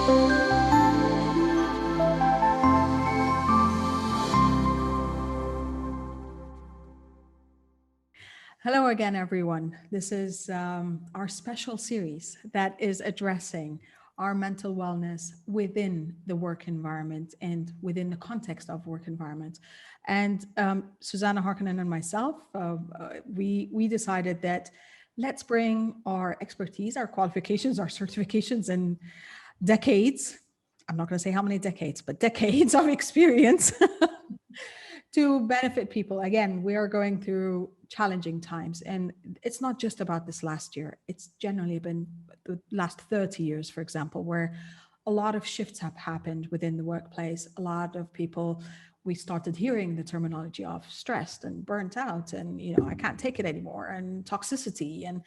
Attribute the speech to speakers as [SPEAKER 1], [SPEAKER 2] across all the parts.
[SPEAKER 1] Hello again, everyone. This is our special series that is addressing our mental wellness within the work environment and within the context of work environment. And Susanna Harkonnen and myself, we decided that let's bring our expertise, our qualifications, our certifications, and decades. I'm not going to say how many decades, but decades of experience to benefit people. Again, we are going through challenging times, and it's not just about this last year. It's generally been the last 30 years, for example, where a lot of shifts have happened within the workplace. A lot of people, we started hearing the terminology of stressed and burnt out and, I can't take it anymore, and toxicity, and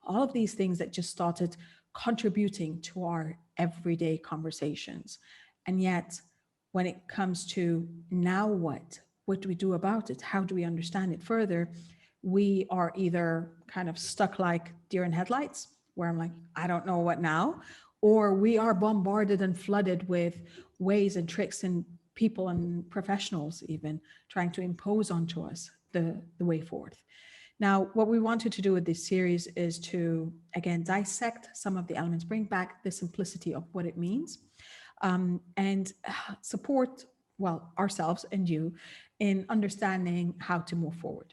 [SPEAKER 1] all of these things that just started contributing to our everyday conversations. And yet, when it comes to now what do we do about it? How do we understand it further? We are either kind of stuck like deer in headlights, where I'm like, I don't know what now, or we are bombarded and flooded with ways and tricks and people and professionals even trying to impose onto us the way forward. Now, what we wanted to do with this series is to, again, dissect some of the elements, bring back the simplicity of what it means, and support, well, ourselves and you in understanding how to move forward.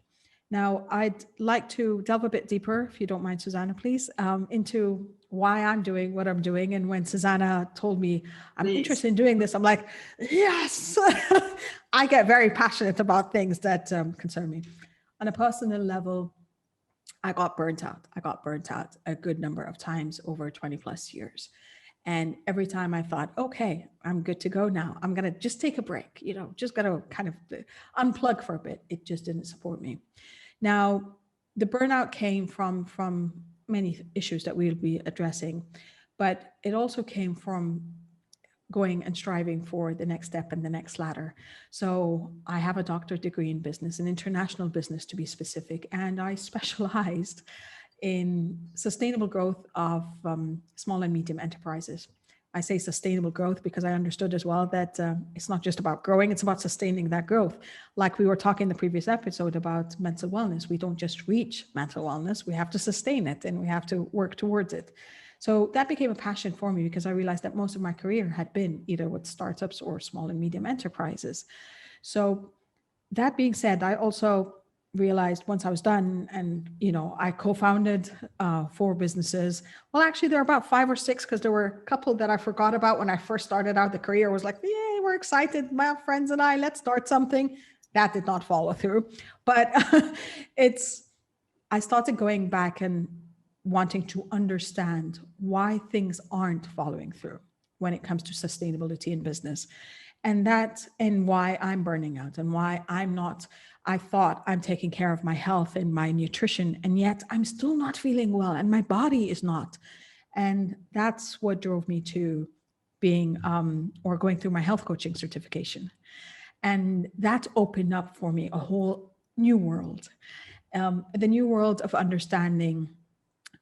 [SPEAKER 1] Now, I'd like to delve a bit deeper, if you don't mind, Susanna, please, into why I'm doing what I'm doing. And when Susanna told me I'm interested in doing this, I'm like, yes, I get very passionate about things that concern me. On a personal level, I got burnt out. I got burnt out a good number of times over 20 plus years. And every time I thought, okay, I'm good to go now, I'm going to just take a break, just got to kind of unplug for a bit. It just didn't support me. Now, the burnout came from many issues that we'll be addressing, but it also came from going and striving for the next step and the next ladder. So I have a doctorate degree in business, an international business to be specific, and I specialized in sustainable growth of small and medium enterprises. I say sustainable growth because I understood as well that it's not just about growing, it's about sustaining that growth. Like we were talking in the previous episode about mental wellness, we don't just reach mental wellness, we have to sustain it and we have to work towards it. So that became a passion for me because I realized that most of my career had been either with startups or small and medium enterprises. So that being said, I also realized once I was done and, I co-founded 4 businesses. Well, actually there are about 5 or 6 because there were a couple that I forgot about when I first started out the career. I was like, yay, we're excited. My friends and I, let's start something. That did not follow through. But I started going back and wanting to understand why things aren't following through when it comes to sustainability in business. And why I'm burning out and why I thought I'm taking care of my health and my nutrition, and yet I'm still not feeling well and my body is not. And that's what drove me to being or going through my health coaching certification. And that opened up for me a whole new world, the new world of understanding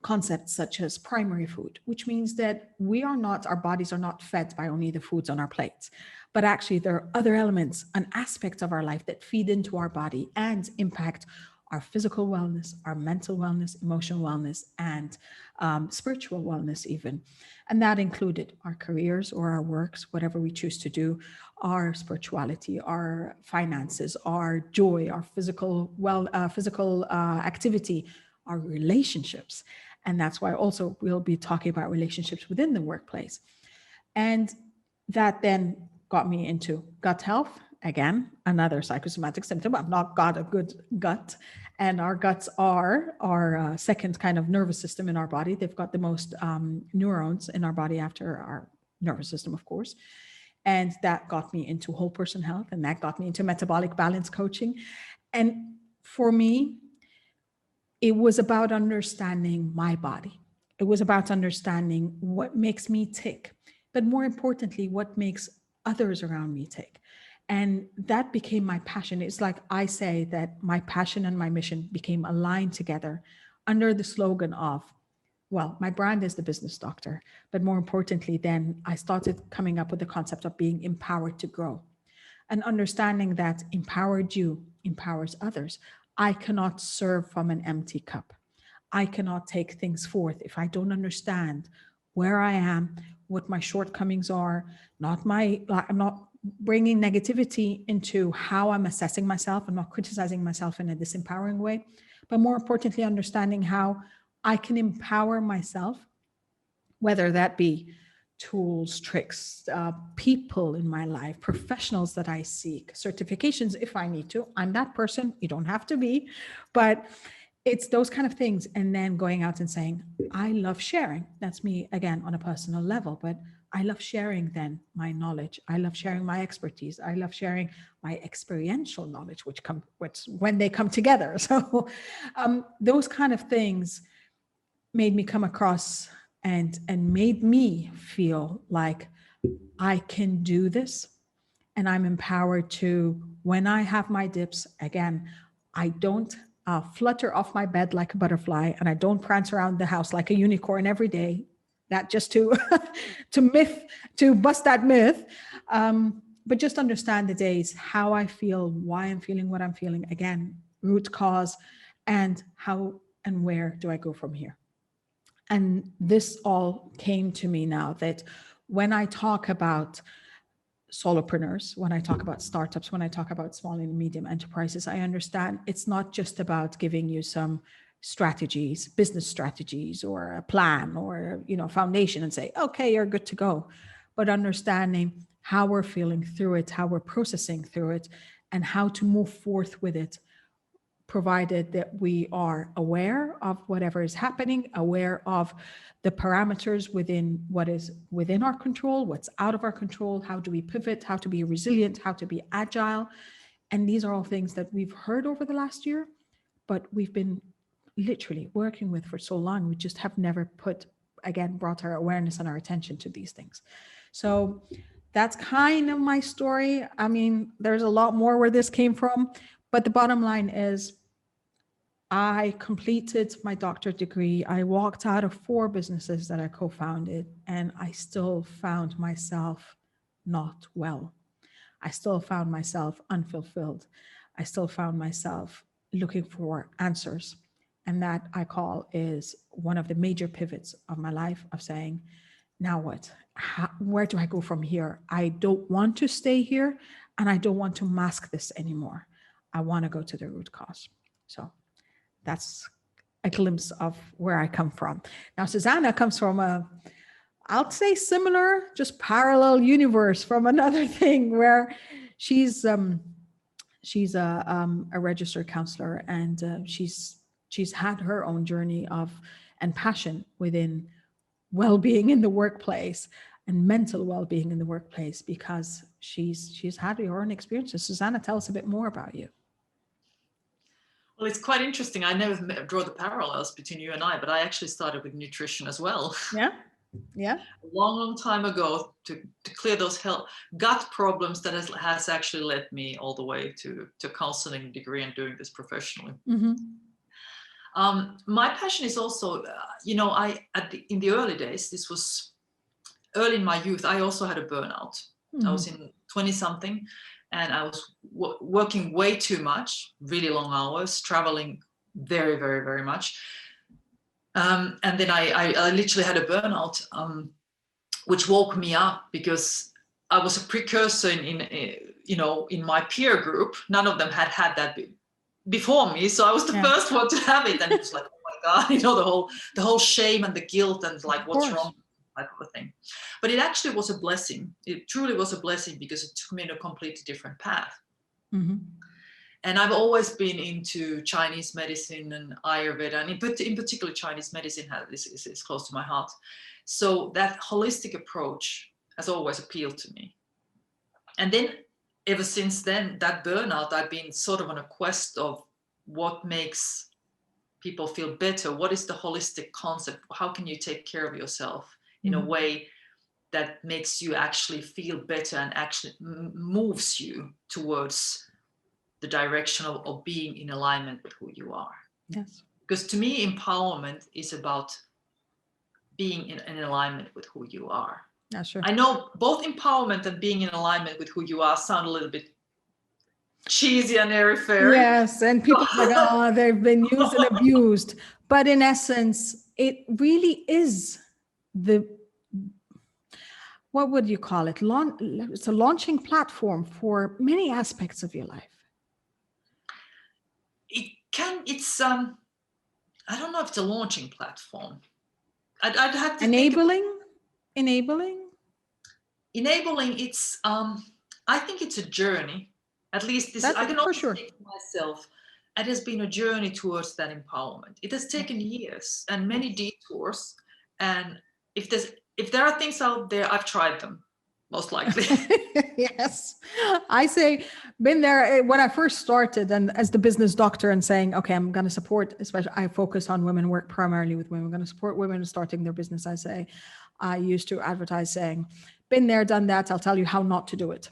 [SPEAKER 1] concepts such as primary food, which means that our bodies are not fed by only the foods on our plates, but actually there are other elements and aspects of our life that feed into our body and impact our physical wellness, our mental wellness, emotional wellness, and spiritual wellness even. And that included our careers or our works, whatever we choose to do, our spirituality, our finances, our joy, our physical activity, our relationships. And that's why also we'll be talking about relationships within the workplace. And that then got me into gut health. Again, another psychosomatic symptom. I've not got a good gut. And our guts are our second kind of nervous system in our body. They've got the most neurons in our body after our nervous system, of course. And that got me into whole person health. And that got me into metabolic balance coaching. And for me, it was about understanding my body. It was about understanding what makes me tick, but more importantly, what makes others around me tick. And that became my passion. It's like I say that my passion and my mission became aligned together under the slogan of well, my brand is the business doctor, but more importantly, then I started coming up with the concept of being empowered to grow and understanding that empowered you empowers others. I cannot serve from an empty cup. I cannot take things forth if I don't understand where I am, what my shortcomings are, I'm not bringing negativity into how I'm assessing myself. I'm not criticizing myself in a disempowering way, but more importantly, understanding how I can empower myself, whether that be tools, tricks, people in my life, professionals that I seek, certifications if I need to. I'm that person. You don't have to be, but it's those kind of things. And then going out and saying, I love sharing. That's me again on a personal level, but I love sharing then my knowledge. I love sharing my expertise. I love sharing my experiential knowledge, which when they come together. So those kind of things made me come across and made me feel like I can do this, and I'm empowered to, when I have my dips, again, I don't flutter off my bed like a butterfly, and I don't prance around the house like a unicorn every day. That just to to bust that myth, but just understand the days, how I feel, why I'm feeling what I'm feeling, again, root cause, and how and where do I go from here. And this all came to me now that when I talk about solopreneurs, when I talk about startups, when I talk about small and medium enterprises, I understand it's not just about giving you some strategies, business strategies, or a plan, or foundation, and say, okay, you're good to go, but understanding how we're feeling through it, how we're processing through it, and how to move forth with it, provided that we are aware of whatever is happening, aware of the parameters within what is within our control, what's out of our control, how do we pivot, how to be resilient, how to be agile. And these are all things that we've heard over the last year, but we've been literally working with for so long. We just have never brought our awareness and our attention to these things. So that's kind of my story. I mean, there's a lot more where this came from, but the bottom line is, I completed my doctorate degree. I walked out of 4 businesses that I co-founded, and I still found myself not well. I still found myself unfulfilled. I still found myself looking for answers. And that I call is one of the major pivots of my life, of saying, now what? Where do I go from here? I don't want to stay here, and I don't want to mask this anymore. I want to go to the root cause. So that's a glimpse of where I come from. Now, Susanna comes from I'll say similar, just parallel universe from another thing, where she's a registered counselor, and she's had her own journey of and passion within well-being in the workplace and mental well-being in the workplace, because she's had her own experiences. Susanna, tell us a bit more about you.
[SPEAKER 2] Well, it's quite interesting. I never draw the parallels between you and I, but I actually started with nutrition as well.
[SPEAKER 1] Yeah.
[SPEAKER 2] A long time ago, to clear those gut problems that has actually led me all the way to counseling degree and doing this professionally.
[SPEAKER 1] Mm-hmm.
[SPEAKER 2] My passion is also, in the early days, this was early in my youth, I also had a burnout. Mm-hmm. I was in 20-something. And I was working way too much, really long hours, traveling very, very, very much. And then I literally had a burnout, which woke me up, because I was a precursor in my peer group. None of them had that before me, so I was the first one to have it, and it was like, oh my God, the whole shame and the guilt and like what's wrong. Type of a thing. But it actually was a blessing. It truly was a blessing, because it took me in a completely different path. Mm-hmm. And I've always been into Chinese medicine and Ayurveda, and in particular Chinese medicine is close to my heart. So that holistic approach has always appealed to me. And then ever since then, that burnout, I've been sort of on a quest of what makes people feel better. What is the holistic concept? How can you take care of yourself in a way that makes you actually feel better and actually moves you towards the direction of being in alignment with who you are?
[SPEAKER 1] Yes.
[SPEAKER 2] Because to me, empowerment is about being in alignment with who you are.
[SPEAKER 1] Yeah, sure.
[SPEAKER 2] I know both empowerment and being in alignment with who you are sound a little bit cheesy and airy-fairy.
[SPEAKER 1] Yes, and people are like, oh, they've been used and abused. But in essence, it really is the, what would you call it? It's a launching platform for many aspects of your life.
[SPEAKER 2] It's I don't know if it's a launching platform. I'd have to
[SPEAKER 1] Enabling.
[SPEAKER 2] It's I think it's a journey. At least this,
[SPEAKER 1] That
[SPEAKER 2] I can
[SPEAKER 1] for
[SPEAKER 2] only
[SPEAKER 1] sure.
[SPEAKER 2] speak for myself. It has been a journey towards that empowerment. It has taken years and many detours. And if there are things out there, I've tried them, most likely.
[SPEAKER 1] Yes, I say been there when I first started, and as the business doctor, and saying, okay, I'm going to support, especially I focus on women, work primarily with women. I'm going to support women starting their business. I used to advertise saying, been there, done that. I'll tell you how not to do it.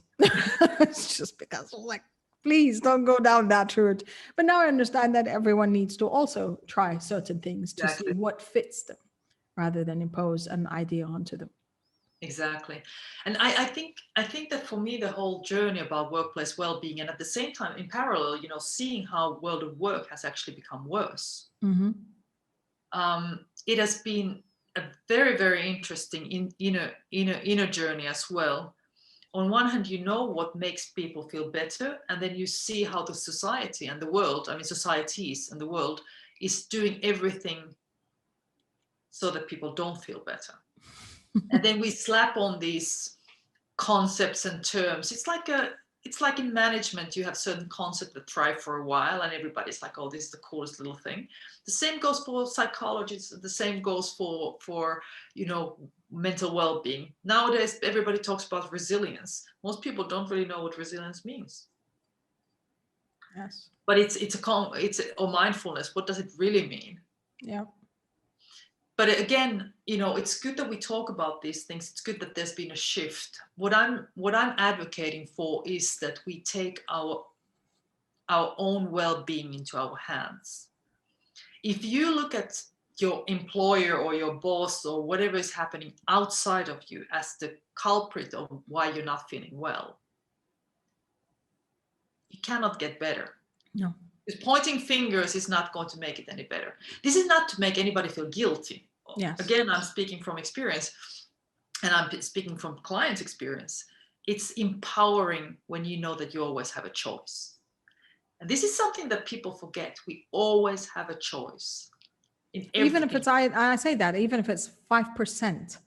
[SPEAKER 1] It's just because I'm like, please don't go down that route. But now I understand that everyone needs to also try certain things to see what fits them, rather than impose an idea onto them.
[SPEAKER 2] Exactly. And I think that for me, the whole journey about workplace well-being, and at the same time, in parallel, seeing how world of work has actually become worse.
[SPEAKER 1] Mm-hmm.
[SPEAKER 2] It has been a very, very interesting inner journey as well. On one hand, what makes people feel better, and then you see how the society and the world, societies and the world, is doing everything so that people don't feel better. And then we slap on these concepts and terms. It's like in management, you have certain concepts that thrive for a while, and everybody's like, oh, this is the coolest little thing. The same goes for psychologists. The same goes for mental well-being. Nowadays, everybody talks about resilience. Most people don't really know what resilience means.
[SPEAKER 1] Yes.
[SPEAKER 2] But or mindfulness. What does it really mean?
[SPEAKER 1] Yeah.
[SPEAKER 2] But again, it's good that we talk about these things. It's good that there's been a shift. What I'm advocating for is that we take our own well-being into our hands. If you look at your employer or your boss or whatever is happening outside of you as the culprit of why you're not feeling well, you cannot get better.
[SPEAKER 1] No.
[SPEAKER 2] Because pointing fingers is not going to make it any better. This is not to make anybody feel guilty.
[SPEAKER 1] Yes.
[SPEAKER 2] Again, I'm speaking from experience, and I'm speaking from clients' experience. It's empowering when you know that you always have a choice. And this is something that people forget. We always have a choice.
[SPEAKER 1] Even if it's, I say that, even if it's 5%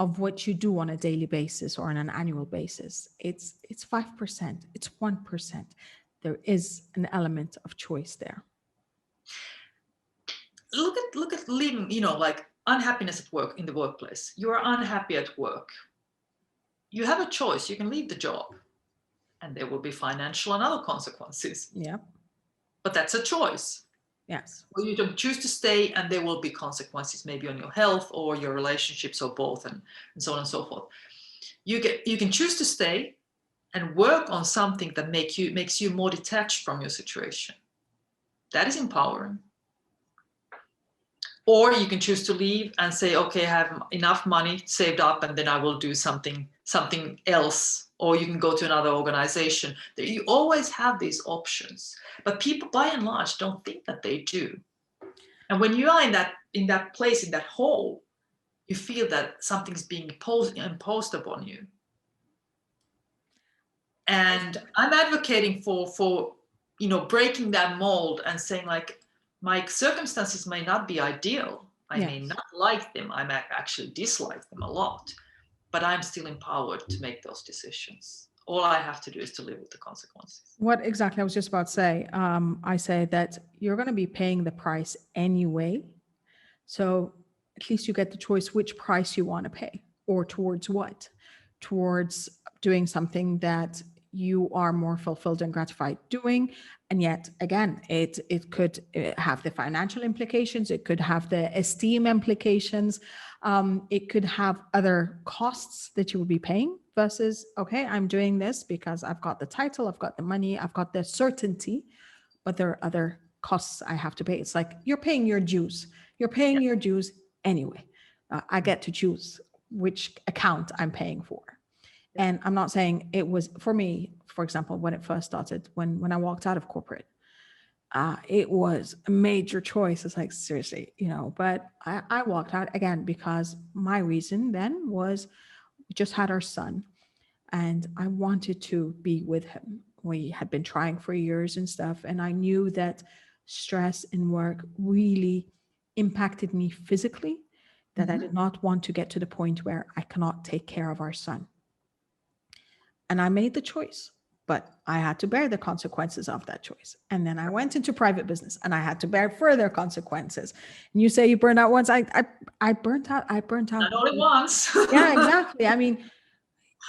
[SPEAKER 1] of what you do on a daily basis or on an annual basis, it's 5%, it's 1%. There is an element of choice there.
[SPEAKER 2] Look at living, like unhappiness at work, in the workplace. You are unhappy at work. You have a choice. You can leave the job, and there will be financial and other consequences.
[SPEAKER 1] Yeah.
[SPEAKER 2] But that's a choice.
[SPEAKER 1] Yes.
[SPEAKER 2] Or you don't choose to stay, and there will be consequences, maybe on your health or your relationships or both, and so on and so forth. You can choose to stay and work on something that makes you more detached from your situation. That is empowering. Or you can choose to leave and say, okay, I have enough money saved up, and then I will do something else. Or you can go to another organization. You always have these options, but people by and large don't think that they do. And when you are in that place, in that hole, you feel that something's being imposed upon you. And I'm advocating for breaking that mold and saying, like, my circumstances may not be ideal. I may not like them. I may actually dislike them a lot, but I'm still empowered to make those decisions. All I have to do is to live with the consequences.
[SPEAKER 1] What exactly I was just about to say. I say that you're going to be paying the price anyway. So at least you get the choice which price you want to pay, or towards what. Towards doing something that you are more fulfilled and gratified doing. And yet, again, it could have the financial implications. It could have the esteem implications. It could have other costs that you will be paying versus, okay, I'm doing this because I've got the title, I've got the money, I've got the certainty, but there are other costs I have to pay. It's like you're paying your dues. You're paying your dues anyway. I get to choose which account I'm paying for. And I'm not saying it was for me, for example, when it first started, when I walked out of corporate, it was a major choice. It's like, seriously, but I walked out again because my reason then was we just had our son and I wanted to be with him. We had been trying for years and stuff. And I knew that stress in work really impacted me physically, that I did not want to get to the point where I cannot take care of our son. And I made the choice, but I had to bear the consequences of that choice. And then I went into private business and I had to bear further consequences. And you say you burned out once. I burnt out.
[SPEAKER 2] Not only once.
[SPEAKER 1] Yeah, exactly. I mean,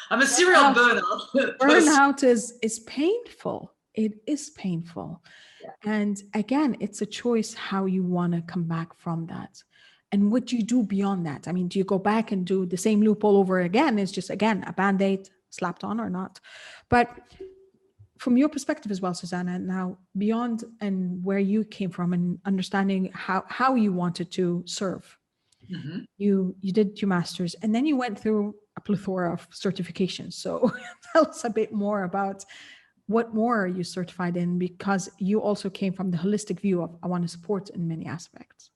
[SPEAKER 2] I'm a serial burnout.
[SPEAKER 1] Burnout is painful. It is painful. Yeah. And again, it's a choice how you want to come back from that. And what do you do beyond that? I mean, do you go back and do the same loop all over again? It's just, again, a Band-Aid slapped on or not. But from your perspective as well, Susanna, now beyond and where you came from and understanding how you wanted to serve, you did your master's and then you went through a plethora of certifications. So tell us a bit more about what more are you certified in, because you also came from the holistic view of I want to support in many aspects.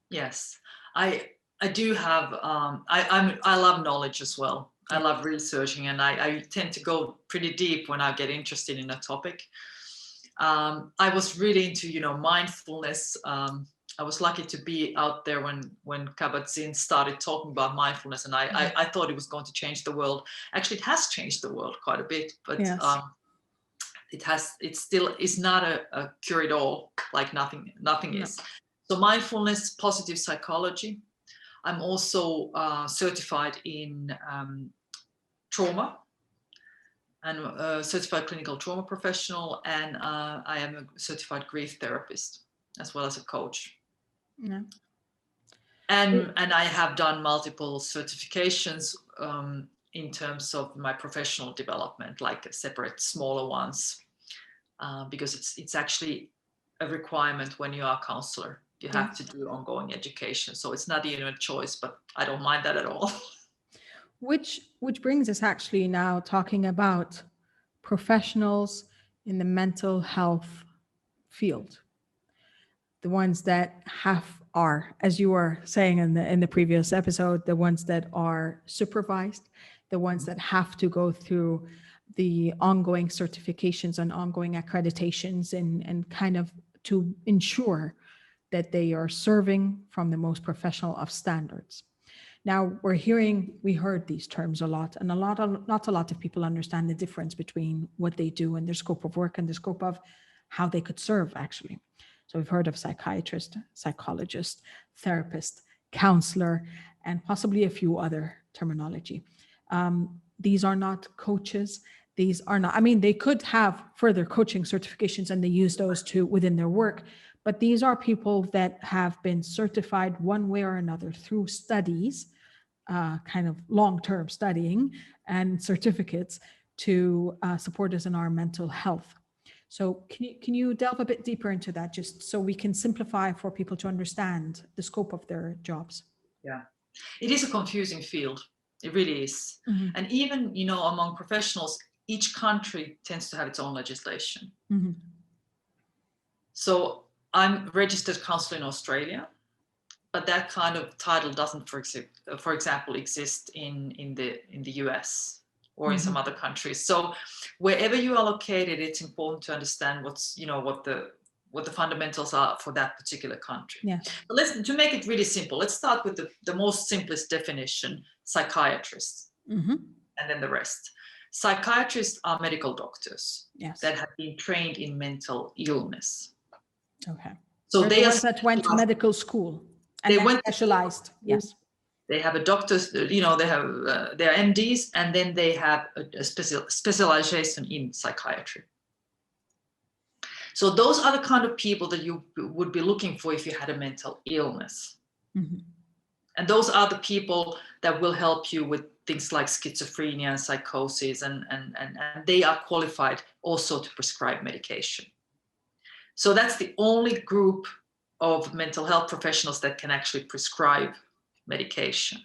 [SPEAKER 2] Yes, I do have, I love knowledge as well. I love researching and I tend to go pretty deep when I get interested in a topic. I was really into, mindfulness. I was lucky to be out there when Kabat-Zinn started talking about mindfulness, and I thought it was going to change the world. Actually, it has changed the world quite a bit, but yes. It still is not a cure-it-all, like nothing is. So mindfulness, positive psychology. I'm also certified in trauma. I'm a certified clinical trauma professional, and I am a certified grief therapist as well as a coach. Yeah. And I have done multiple certifications in terms of my professional development, like separate smaller ones, because it's actually a requirement when you are a counselor. You have to do ongoing education. So it's not even a choice, but I don't mind that at all.
[SPEAKER 1] Which brings us actually now talking about professionals in the mental health field. The ones that are, as you were saying in the previous episode, the ones that are supervised, the ones that have to go through the ongoing certifications and ongoing accreditations and kind of to ensure that they are serving from the most professional of standards. Now we heard these terms a lot, and not a lot of people understand the difference between what they do and their scope of work and the scope of how they could serve actually. So we've heard of psychiatrist, psychologist, therapist, counselor, and possibly a few other terminology. These are not coaches. These are not, I mean, they could have further coaching certifications and they use those within their work, but these are people that have been certified one way or another through studies, kind of long-term studying and certificates to support us in our mental health. So can you delve a bit deeper into that, just so we can simplify for people to understand the scope of their jobs?
[SPEAKER 2] Yeah, it is a confusing field. It really is. Mm-hmm. And even, among professionals, each country tends to have its own legislation. Mm-hmm. So I'm a registered counselor in Australia, but that kind of title doesn't, for example, exist in the US or in some other countries. So wherever you are located, it's important to understand what the fundamentals are for that particular country. Yeah. But to make it really simple, let's start with the most simplest definition: psychiatrists, and then the rest. Psychiatrists are medical doctors that have been trained in mental illness.
[SPEAKER 1] Okay. So they are that went to medical school and they went specialized. Yes.
[SPEAKER 2] They have a doctor's, they have their MDs, and then they have a specialization in psychiatry. So those are the kind of people that you would be looking for if you had a mental illness. Mm-hmm. And those are the people that will help you with things like schizophrenia and psychosis, and they are qualified also to prescribe medication. So that's the only group of mental health professionals that can actually prescribe medication.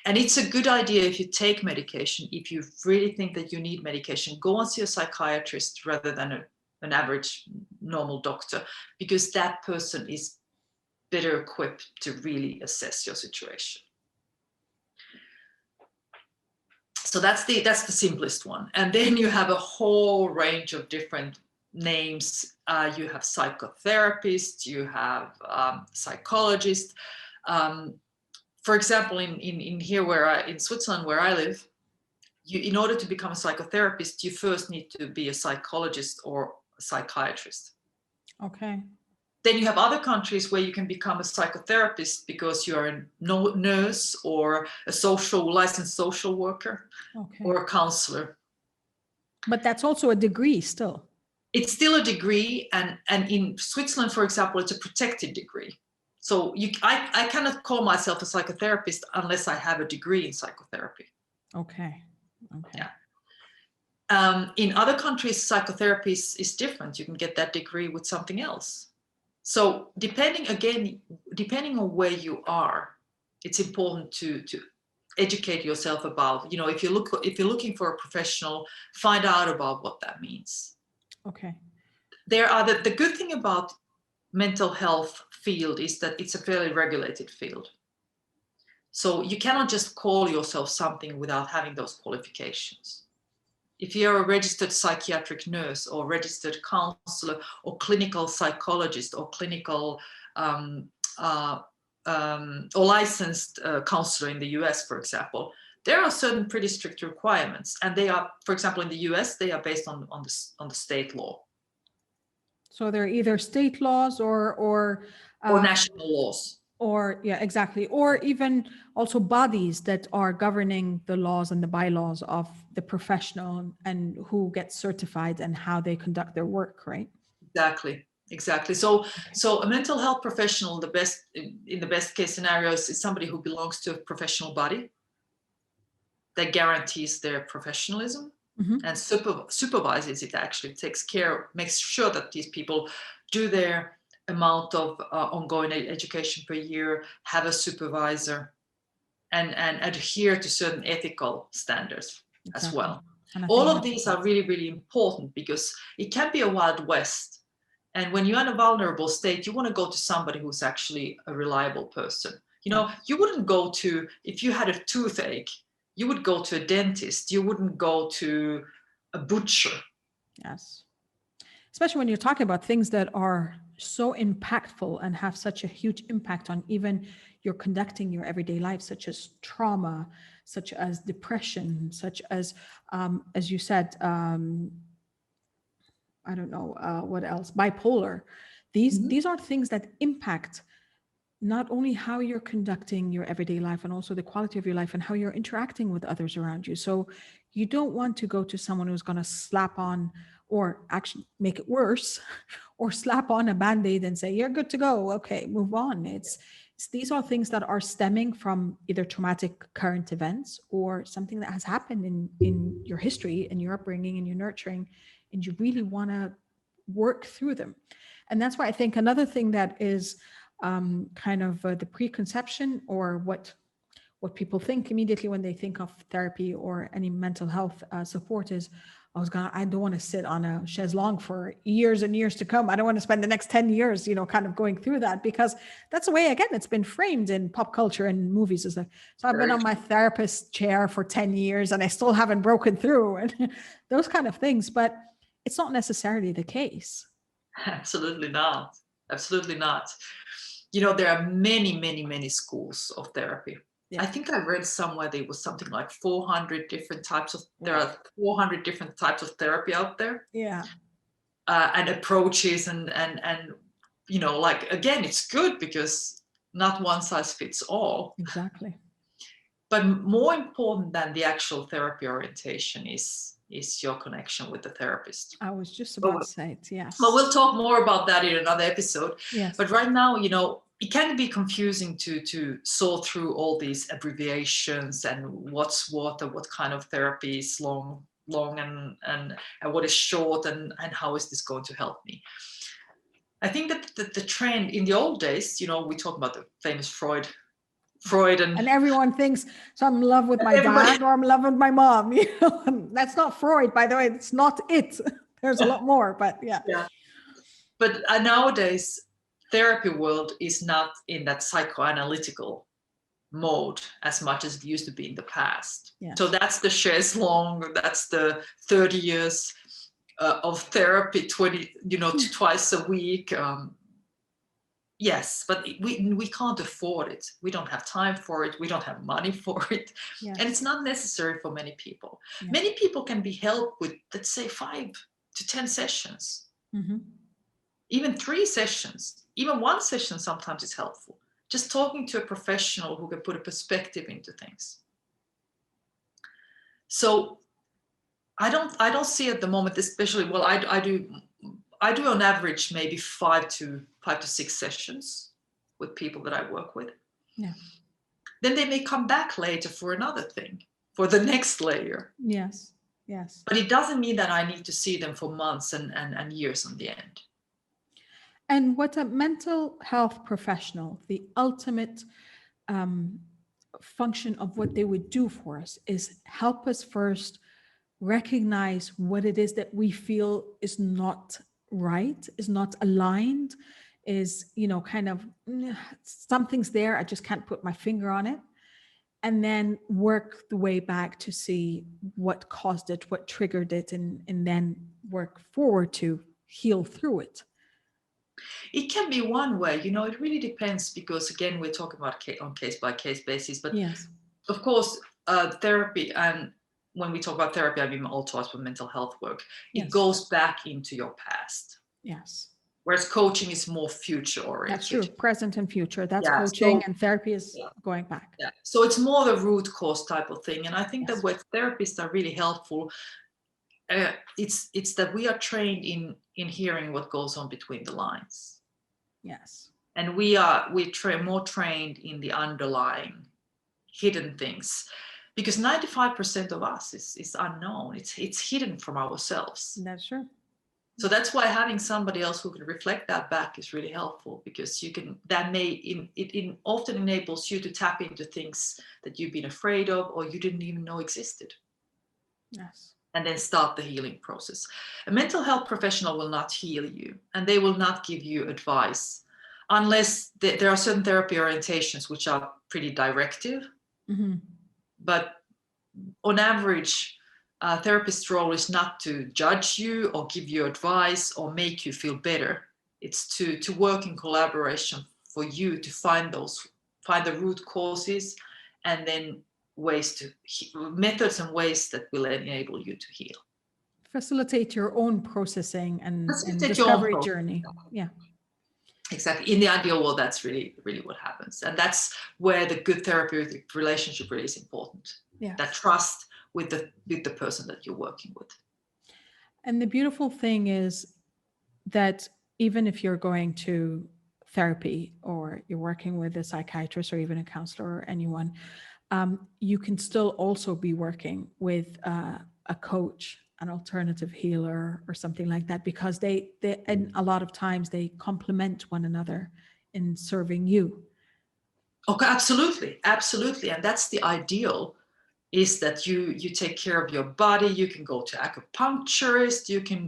[SPEAKER 2] And it's a good idea if you take medication, if you really think that you need medication, go and see a psychiatrist rather than an average normal doctor, because that person is better equipped to really assess your situation. So that's the simplest one. And then you have a whole range of different names. You have psychotherapists, you have psychologists. For example, in here in Switzerland where I live, in order to become a psychotherapist, you first need to be a psychologist or a psychiatrist.
[SPEAKER 1] Okay.
[SPEAKER 2] Then you have other countries where you can become a psychotherapist because you're a nurse or a licensed social worker, okay, or a counselor.
[SPEAKER 1] But that's also a degree still.
[SPEAKER 2] It's still a degree, and in Switzerland, for example, it's a protected degree. So I cannot call myself a psychotherapist unless I have a degree in psychotherapy.
[SPEAKER 1] Okay.
[SPEAKER 2] Yeah. In other countries, psychotherapy is different. You can get that degree with something else. So depending on where you are, it's important to educate yourself about, if you're looking for a professional, find out about what that means.
[SPEAKER 1] Okay.
[SPEAKER 2] There are the good thing about mental health field is that it's a fairly regulated field. So you cannot just call yourself something without having those qualifications. If you're a registered psychiatric nurse or registered counselor or clinical psychologist or clinical or licensed counselor in the US, for example, there are certain pretty strict requirements. And they are, for example, in the US, they are based on the state law.
[SPEAKER 1] So they're either state laws or
[SPEAKER 2] national laws.
[SPEAKER 1] Or, yeah, exactly. Or even also bodies that are governing the laws and the bylaws of the professional and who gets certified and how they conduct their work, right?
[SPEAKER 2] Exactly. So a mental health professional, in the best case scenarios, is somebody who belongs to a professional body that guarantees their professionalism, mm-hmm. and supervises it, actually makes sure that these people do their amount of ongoing education per year, have a supervisor, and adhere to certain ethical standards, exactly. As well. All of these are really, really important because it can be a Wild West. And when you're in a vulnerable state, you want to go to somebody who's actually a reliable person. You wouldn't go to, if you had a toothache, you would go to a dentist. You wouldn't go to a butcher.
[SPEAKER 1] Yes. Especially when you're talking about things that are so impactful and have such a huge impact on even your conducting your everyday life, such as trauma, such as depression, such as you said, I don't know, what else, bipolar. These are things that impact not only how you're conducting your everyday life and also the quality of your life and how you're interacting with others around you. So you don't want to go to someone who's going to slap on or actually make it worse or slap on a Band-Aid and say, you're good to go. Okay, move on. These are things that are stemming from either traumatic current events or something that has happened in your history and your upbringing and your nurturing, and you really want to work through them. And that's why I think another thing that is kind of the preconception or what people think immediately when they think of therapy or any mental health support is, I don't want to sit on a chaise longue for years and years to come. I don't want to spend the next 10 years, kind of going through that, because that's the way, again, it's been framed in pop culture and movies. Is like, so I've been on my therapist chair for 10 years and I still haven't broken through, and those kind of things. But it's not necessarily the case.
[SPEAKER 2] Absolutely not. Absolutely not. There are many, many, many schools of therapy. Yeah. I think I read somewhere there was something like 400 different types of, there are 400 different types of therapy out there.
[SPEAKER 1] Yeah.
[SPEAKER 2] And approaches and again, it's good because not one size fits all.
[SPEAKER 1] Exactly.
[SPEAKER 2] But more important than the actual therapy orientation is your connection with the therapist.
[SPEAKER 1] I was just about to say it, yes.
[SPEAKER 2] But we'll talk more about that in another episode.
[SPEAKER 1] Yes.
[SPEAKER 2] But right now, it can be confusing to sort through all these abbreviations and what's what and what kind of therapy is long and what is short and how is this going to help me. I think that the trend in the old days, we talk about the famous Freud Freud
[SPEAKER 1] And everyone thinks, so I'm in love with my
[SPEAKER 2] everybody.
[SPEAKER 1] dad or I'm in love with my mom. You know, and that's not Freud, by the way. It's not it. There's a lot more, but yeah.
[SPEAKER 2] Yeah. But nowadays, therapy world is not in that psychoanalytical mode as much as it used to be in the past.
[SPEAKER 1] Yes.
[SPEAKER 2] So that's the chaise longue, that's the 30 years of therapy, 20, twice a week. Yes, but we can't afford it. We don't have time for it. We don't have money for it.
[SPEAKER 1] Yes.
[SPEAKER 2] And it's not necessary for many people.
[SPEAKER 1] Yeah.
[SPEAKER 2] Many people can be helped with, let's say, 5 to 10 sessions.
[SPEAKER 1] Mm-hmm.
[SPEAKER 2] Even 3 sessions, even 1 session sometimes is helpful. Just talking to a professional who can put a perspective into things. So I don't see at the moment, especially, well, I do on average maybe 5 to 6 sessions with people that I work with.
[SPEAKER 1] Yeah.
[SPEAKER 2] Then they may come back later for another thing, for the next layer.
[SPEAKER 1] Yes. Yes.
[SPEAKER 2] But it doesn't mean that I need to see them for months and years on the end.
[SPEAKER 1] And what a mental health professional, the ultimate function of what they would do for us is help us first recognize what it is that we feel is not right, is not aligned, is, kind of something's there, I just can't put my finger on it. And then work the way back to see what caused it, what triggered it, and then work forward to heal through it.
[SPEAKER 2] It can be one way, it really depends, because again, we're talking about on case-by-case basis, but
[SPEAKER 1] yes,
[SPEAKER 2] of course, therapy, and when we talk about therapy, I mean also as for mental health work, it goes back into your past.
[SPEAKER 1] Yes.
[SPEAKER 2] Whereas coaching is more future oriented.
[SPEAKER 1] That's true, present and future, that's coaching, and therapy is going back.
[SPEAKER 2] Yeah. So it's more the root cause type of thing. And I think that where therapists are really helpful, it's that we are trained in hearing what goes on between the lines.
[SPEAKER 1] Yes.
[SPEAKER 2] And we're more trained in the underlying hidden things, because 95% of us is unknown. It's hidden from ourselves.
[SPEAKER 1] That's true.
[SPEAKER 2] So that's why having somebody else who can reflect that back is really helpful, because it often enables you to tap into things that you've been afraid of or you didn't even know existed.
[SPEAKER 1] Yes.
[SPEAKER 2] And then start the healing process. A mental health professional will not heal you, and they will not give you advice unless there are certain therapy orientations which are pretty directive.
[SPEAKER 1] Mm-hmm.
[SPEAKER 2] But on average, a therapist's role is not to judge you or give you advice or make you feel better. It's to work in collaboration for you to find the root causes, and then methods and ways that will enable you to heal.
[SPEAKER 1] Facilitate your own processing and discovery journey. Yeah.
[SPEAKER 2] Exactly. In the ideal world, that's really, really what happens. And that's where the good therapeutic relationship really is important. Yeah. That trust with the person that you're working with.
[SPEAKER 1] And the beautiful thing is that even if you're going to therapy or you're working with a psychiatrist or even a counselor or anyone, you can still also be working with a coach, an alternative healer or something like that, because they and a lot of times they complement one another in serving you.
[SPEAKER 2] Okay, absolutely. And that's the ideal, is that you take care of your body. You can go to acupuncturist, you can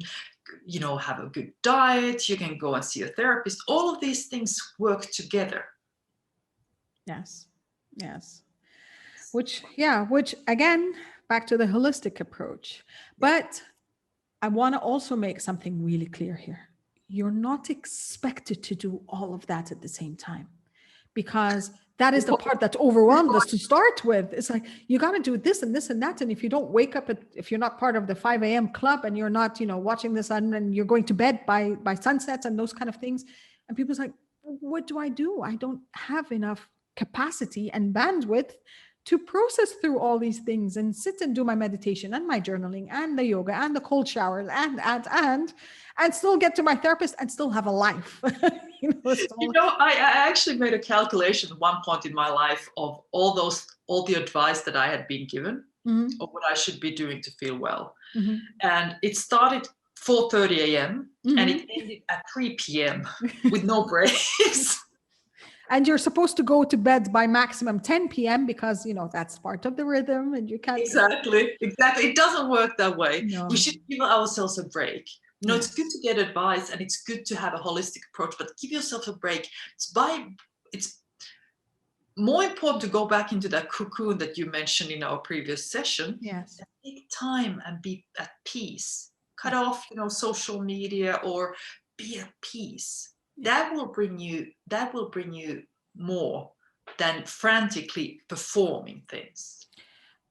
[SPEAKER 2] have a good diet, you can go and see a therapist. All of these things work together.
[SPEAKER 1] Yes. Which again, back to the holistic approach. But I want to also make something really clear here. You're not expected to do all of that at the same time, because that is the part that overwhelmed us to start with. It's like, you got to do this and this and that. And if you don't wake up if you're not part of the 5 a.m. club and you're not, watching the sun, and you're going to bed by sunsets and those kind of things. And people's like, what do? I don't have enough capacity and bandwidth to process through all these things and sit and do my meditation and my journaling and the yoga and the cold showers and still get to my therapist and still have a life.
[SPEAKER 2] I actually made a calculation at one point in my life of all the advice that I had been given, mm-hmm. of what I should be doing to feel well. Mm-hmm. And it started 4:30 a.m. mm-hmm. and it ended at 3 p.m. with no breaks.
[SPEAKER 1] And you're supposed to go to bed by maximum 10 p.m. because, that's part of the rhythm and you can't.
[SPEAKER 2] Exactly. It doesn't work that way.
[SPEAKER 1] No.
[SPEAKER 2] We should give ourselves a break. It's good
[SPEAKER 1] Yes.
[SPEAKER 2] to get advice and it's good to have a holistic approach, but give yourself a break. It's more important to go back into that cocoon that you mentioned in our previous session.
[SPEAKER 1] Yes.
[SPEAKER 2] And take time and be at peace. Cut off, social media, or be at peace. That will bring you more than frantically performing things.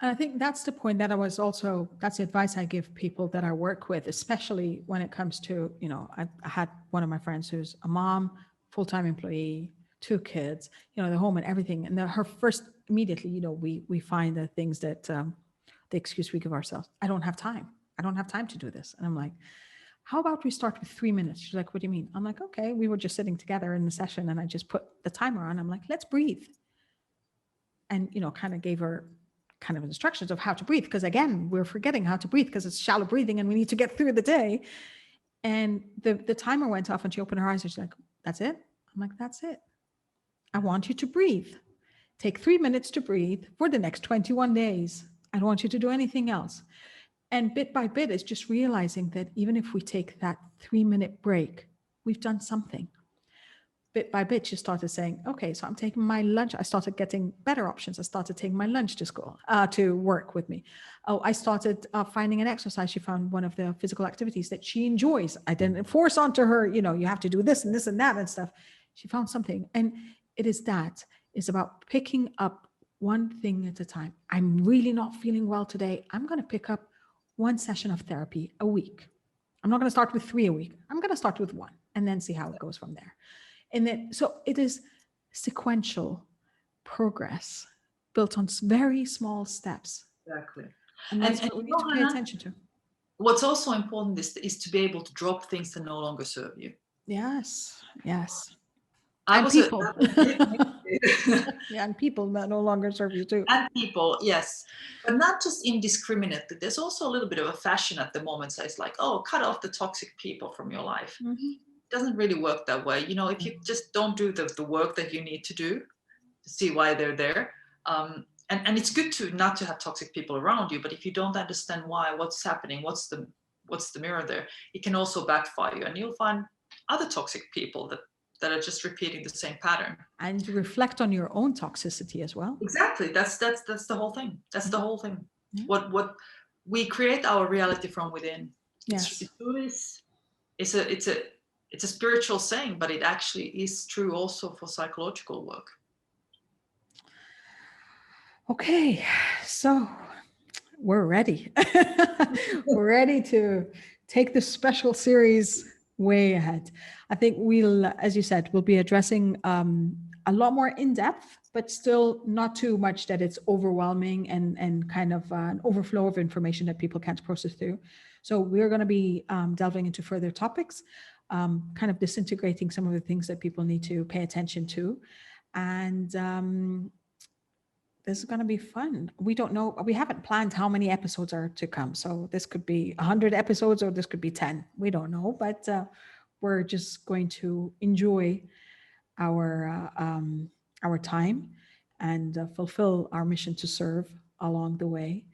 [SPEAKER 1] And I think that's the point that's the advice I give people that I work with, especially when it comes to, I had one of my friends who's a mom, full-time employee, 2 kids, the home and everything. And her first, immediately, we find the things that, the excuse we give ourselves, I don't have time. I don't have time to do this. And I'm like, how about we start with 3 minutes? She's like, what do you mean? I'm like, okay, we were just sitting together in the session and I just put the timer on. I'm like, let's breathe. And, kind of gave her kind of instructions of how to breathe. Because again, we're forgetting how to breathe because it's shallow breathing and we need to get through the day. And the timer went off and she opened her eyes and she's like, that's it? I'm like, that's it. I want you to breathe. Take 3 minutes to breathe for the next 21 days. I don't want you to do anything else. And bit by bit, it's just realizing that even if we take that 3-minute break, we've done something. Bit by bit, she started saying, okay, so I'm taking my lunch. I started getting better options. I started taking my lunch to school, to work with me. Oh, I started finding an exercise. She found one of the physical activities that she enjoys. I didn't force onto her, you have to do this and this and that and stuff. She found something. And it's about picking up one thing at a time. I'm really not feeling well today. I'm going to pick up one session of therapy a week. I'm not going to start with 3 a week. I'm going to start with 1 and then see how it goes from there. And then, so it is sequential progress built on very small steps.
[SPEAKER 2] Exactly.
[SPEAKER 1] And that's what we need to pay attention to.
[SPEAKER 2] What's also important is to be able to drop things that no longer serve you.
[SPEAKER 1] Yes, yes.
[SPEAKER 2] And people.
[SPEAKER 1] Yeah, and people that no longer serve you too.
[SPEAKER 2] And people, yes. But not just indiscriminately. There's also a little bit of a fashion at the moment. So it's like, oh, cut off the toxic people from your life.
[SPEAKER 1] Mm-hmm.
[SPEAKER 2] It doesn't really work that way. If you just don't do the work that you need to do to see why they're there. And it's good not to have toxic people around you, but if you don't understand why, what's happening, what's the mirror there, it can also backfire you. And you'll find other toxic people that are just repeating the same pattern.
[SPEAKER 1] And reflect on your own toxicity as well.
[SPEAKER 2] Exactly. That's the whole thing. That's the whole thing.
[SPEAKER 1] Yeah.
[SPEAKER 2] What we create our reality from within.
[SPEAKER 1] Yes.
[SPEAKER 2] It's a spiritual saying, but it actually is true also for psychological work.
[SPEAKER 1] Okay, so we're ready. We're ready to take this special series way ahead. I think we'll, as you said, we'll be addressing a lot more in depth, but still not too much that it's overwhelming and kind of an overflow of information that people can't process through. So we're going to be delving into further topics, kind of disintegrating some of the things that people need to pay attention to. And this is going to be fun. We don't know. We haven't planned how many episodes are to come. So this could be 100 episodes or this could be 10. We don't know, but we're just going to enjoy our time and fulfill our mission to serve along the way,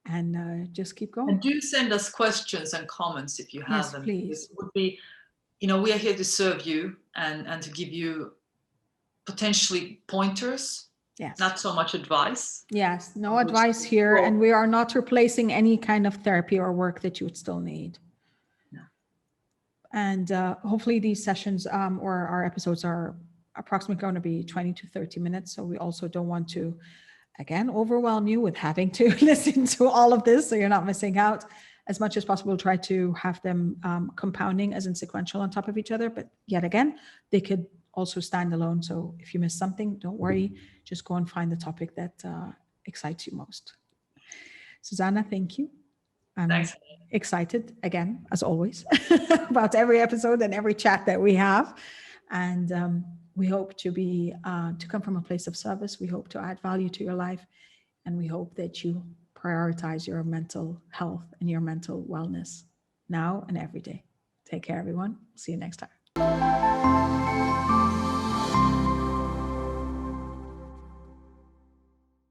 [SPEAKER 1] and just keep going.
[SPEAKER 2] And do send us questions and comments if you have
[SPEAKER 1] Yes,
[SPEAKER 2] them.
[SPEAKER 1] please.
[SPEAKER 2] It would be, we are here to serve you and to give you potentially pointers.
[SPEAKER 1] Yes.
[SPEAKER 2] Not so much advice.
[SPEAKER 1] Yes, no advice here. And we are not replacing any kind of therapy or work that you would still need.
[SPEAKER 2] No.
[SPEAKER 1] And hopefully these sessions or our episodes are approximately going to be 20 to 30 minutes. So we also don't want to, again, overwhelm you with having to listen to all of this so you're not missing out. As much as possible, try to have them compounding as in sequential on top of each other. But yet again, they could also stand alone. So if you miss something, don't worry. Just go and find the topic that excites you most. Susanna, thank you. I'm excited again, as always, about every episode and every chat that we have. And we hope to come from a place of service. We hope to add value to your life. And we hope that you prioritize your mental health and your mental wellness now and every day. Take care, everyone. See you next time.